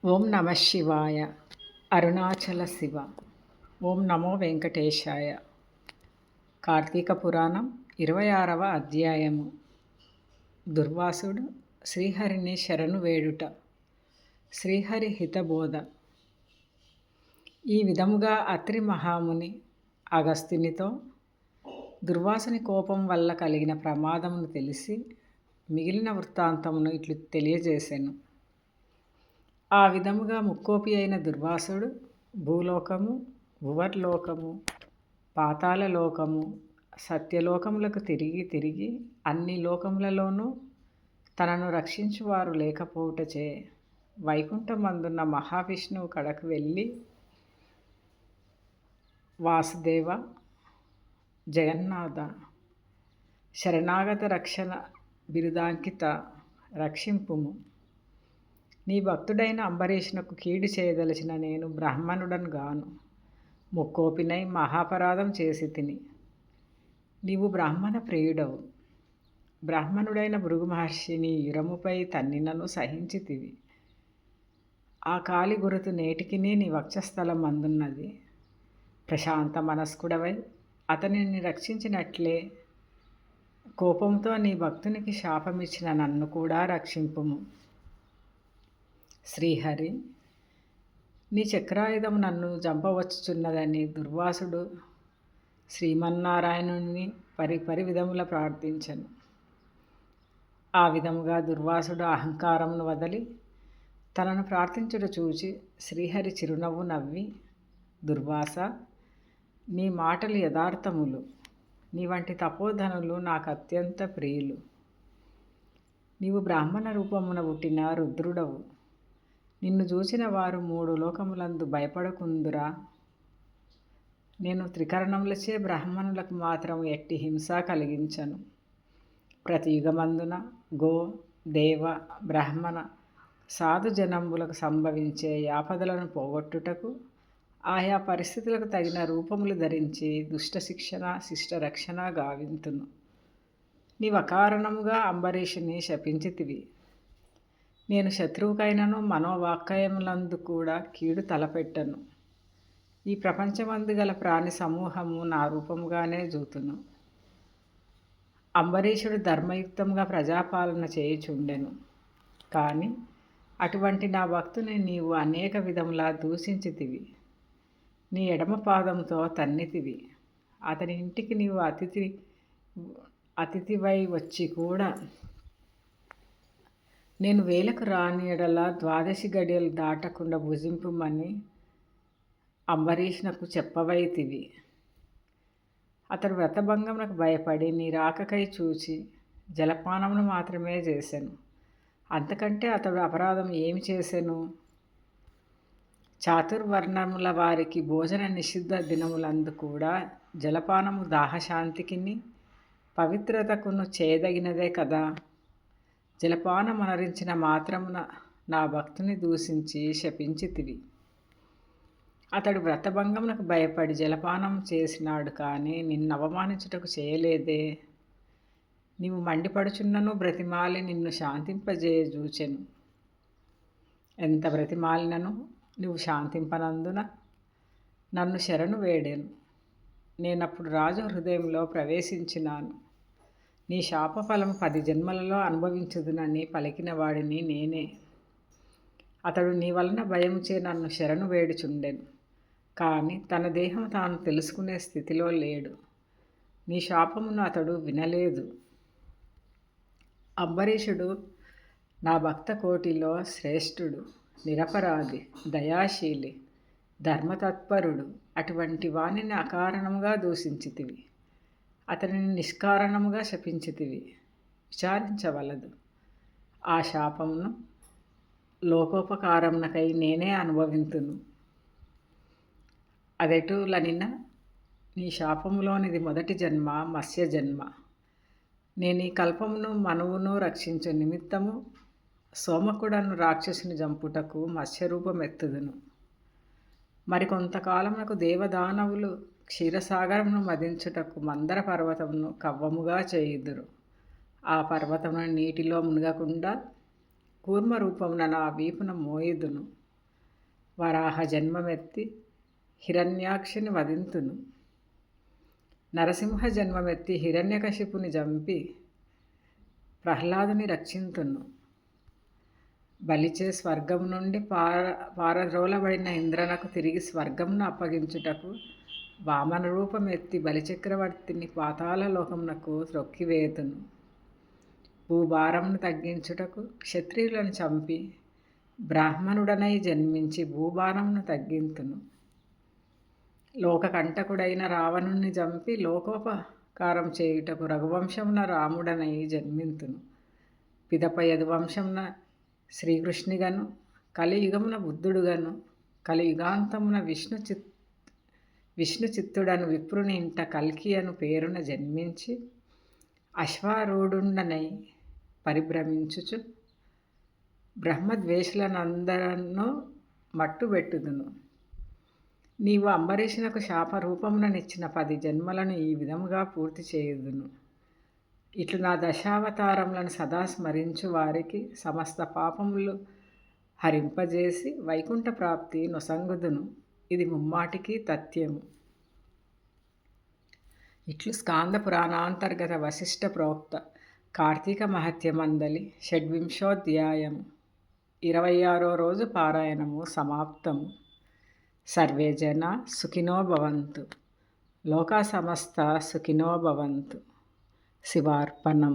ఓం నమ శివాయ. అరుణాచల శివ. ఓం నమో వెంకటేశాయ. కార్తీక పురాణం 26వ అధ్యాయము. దుర్వాసుడు శ్రీహరిని శరణు వేడుట. శ్రీహరి హితబోధ. ఈ విధముగా అత్రి మహాముని అగస్త్యునితో దుర్వాసుని కోపం వల్ల కలిగిన ప్రమాదమును తెలిసి మిగిలిన వృత్తాంతమును ఇట్లు తెలియజేశాను. ఆ విధముగా ముక్కోపి అయిన దుర్వాసుడు భూలోకము, భువర్లోకము, పాతాళ లోకము, సత్యలోకములకు తిరిగి తిరిగి అన్ని లోకములలోనూ తనను రక్షించువారు లేకపోవుటచే వైకుంఠమందున్న మహావిష్ణువు కడకు వెళ్ళి, వాసుదేవ, జగన్నాథ, శరణాగత రక్షణ బిరుదాంకిత, రక్షింపుము. నీ భక్తుడైన అంబరీషునకు కీడు చేయదలిచిన నేను బ్రాహ్మణుడను గాను ముక్కోపినై మహాపరాధం చేసి తిని. నీవు బ్రాహ్మణ ప్రియుడవు. బ్రాహ్మణుడైన భృగు మహర్షి నీ యురముపై తన్నినను సహించితివి. ఆ కాలి గురుతు నేటికి నీ వక్షస్థలం అందున్నది. ప్రశాంత మనస్కుడవై అతనిని రక్షించినట్లే కోపంతో నీ భక్తునికి శాపమిచ్చిన నన్ను కూడా రక్షింపుము. శ్రీహరి, నీ చక్రాయుధం నన్ను చంపవచ్చుచున్నదని దుర్వాసుడు శ్రీమన్నారాయణుని పరి విధముల ప్రార్థించను. ఆ విధముగా దుర్వాసుడు అహంకారమును వదలి తనను ప్రార్థించుట చూచి శ్రీహరి చిరునవ్వు నవ్వి, దుర్వాస, నీ మాటలు యథార్థములు. నీ వంటి తపోధనులు నాకు అత్యంత ప్రియులు. నీవు బ్రాహ్మణ రూపమున పుట్టిన రుద్రుడవు. నిన్ను చూచిన వారు 3 లోకములందు భయపడకుందురా. నేను త్రికరణములచే బ్రాహ్మణులకు మాత్రం ఎట్టి హింస కలిగించను. ప్రతి యుగమందున గో, దేవ, బ్రాహ్మణ, సాధు జనంబులకు సంభవించే యాపదలను పోగొట్టుటకు ఆయా పరిస్థితులకు తగిన రూపములు ధరించి దుష్ట శిక్షణ, శిష్ట రక్షణ గావింతును. నీవు అకారణముగా అంబరీషుని శపించితివి. నేను శత్రువుకైనను మనోవాక్కాయములందు కూడా కీడు తలపెట్టను. ఈ ప్రపంచమందు గల ప్రాణి సమూహము నా రూపముగానే జూతును. అంబరీషుడు ధర్మయుక్తంగా ప్రజాపాలన చేయుచుండెను. కానీ అటువంటి నా భక్తుని నీవు అనేక విధములా దూషించితివి. నీ ఎడమ పాదంతో తన్నితివి. అతని ఇంటికి నీవు అతిథివై వచ్చి కూడా నేను వేలకు రాని ఎడల 12 గడియలు దాటకుండా భుజింపుమని అంబరీషునకు చెప్పవైతివి. అతడు వ్రతభంగమునకు భయపడి నీ రాకకై చూచి జలపానమును మాత్రమే చేశాను. అంతకంటే అతడు అపరాధం ఏమి చేశాను? చాతుర్వర్ణముల వారికి భోజన నిషిద్ధ దినములందు కూడా జలపానము దాహశాంతికిని పవిత్రతకును చేయదగినదే కదా. జలపానమనరించిన మాత్రమున నా భక్తుని దూషించి శపించితివి. అతడు వ్రతభంగమునకు భయపడి జలపానం చేసినాడు, కానీ నిన్ను అవమానించుటకు చేయలేదే. నీవు మండిపడుచున్నను బ్రతిమాలి నిన్ను శాంతింపజేయజూచెను. ఎంత బ్రతిమాలినను నువ్వు శాంతింపనందున నన్ను శరణు వేడాను. నేనప్పుడు రాజు హృదయంలో ప్రవేశించినాను. నీ శాపఫలం 10 జన్మలలో అనుభవించుదునని పలికిన వాడిని నేనే. అతడు నీ వలన భయముచే నన్ను శరణు వేడుచుండెను, కానీ తన దేహం తాను తెలుసుకునే స్థితిలో లేడు. నీ శాపమును అతడు వినలేదు. అంబరీషుడు నా భక్త కోటిలో శ్రేష్ఠుడు, నిరపరాధి, దయాశీలి, ధర్మతత్పరుడు. అటువంటి వానిని అకారణముగా దూషించితివి. అతనిని నిష్కారణముగా శపించితివి. విచారించవలదు. ఆ శాపమును లోకోపకారమునకై నేనే అనుభవింతును. అదెటులనిన నీ శాపములోనిది మొదటి జన్మ మత్స్య జన్మ. నేను ఈ కల్పమును మనువును రక్షించు నిమిత్తము సోమకుడను రాక్షసుని జంపుటకు మత్స్యరూపం ఎత్తుదును. మరికొంతకాలమునకు దేవదానవులు క్షీరసాగరమును మదించుటకు మందర పర్వతమును కవ్వముగా చేయుదురు. ఆ పర్వతమును నీటిలో మునగకుండా కూర్మ రూపమున నా వీపున మోయుదును. వరాహ జన్మమెత్తి హిరణ్యాక్షుని వధింతును. నరసింహ జన్మమెత్తి హిరణ్యకశిపుని జంపి ప్రహ్లాదుని రక్షింతును. బలిచే స్వర్గం నుండి పారద్రోలబడిన ఇంద్రనకు తిరిగి స్వర్గంను అప్పగించుటకు వామన రూపమెత్తి బలిచక్రవర్తిని పాతాళ లోకమునకు త్రొక్కివేతును. భూభారమును తగ్గించుటకు క్షత్రియులను చంపి బ్రాహ్మణుడనై జన్మించి భూభారమును తగ్గింతును. లోకకంటకుడైన రావణుని చంపి లోకోపకారం చేయుటకు రఘువంశమున రాముడనై జన్మింతును. పిదప యదువంశమున శ్రీకృష్ణునిగను కలియుగమున బుద్ధుడుగను కలియుగాంతమున విష్ణు చిత్తుడను విప్రుని ఇంట కల్కి అను పేరున జన్మించి అశ్వారూఢుండనై పరిభ్రమించుచు బ్రహ్మద్వేషులనందరను మట్టుబెట్టుదును. నీవు అంబరీషునకు శాపరూపముననిచ్చిన 10 జన్మలను ఈ విధముగా పూర్తి చేయుదును. ఇట్లు నా దశావతారములను సదా స్మరించు వారికి సమస్త పాపములు హరింపజేసి వైకుంఠ ప్రాప్తి నొసంగుదును. ఇది ముమ్మాటికి తథ్యము. ఇట్లు స్కాంద పురాణాంతర్గత వశిష్ఠ ప్రోక్త కార్తీక మహత్యమందలి 26వ 26వ రోజు పారాయణము సమాప్తము. సర్వే జన సుఖినో భవంతు. లోకా సమస్త సుఖినో భవంతు. శివార్పణం.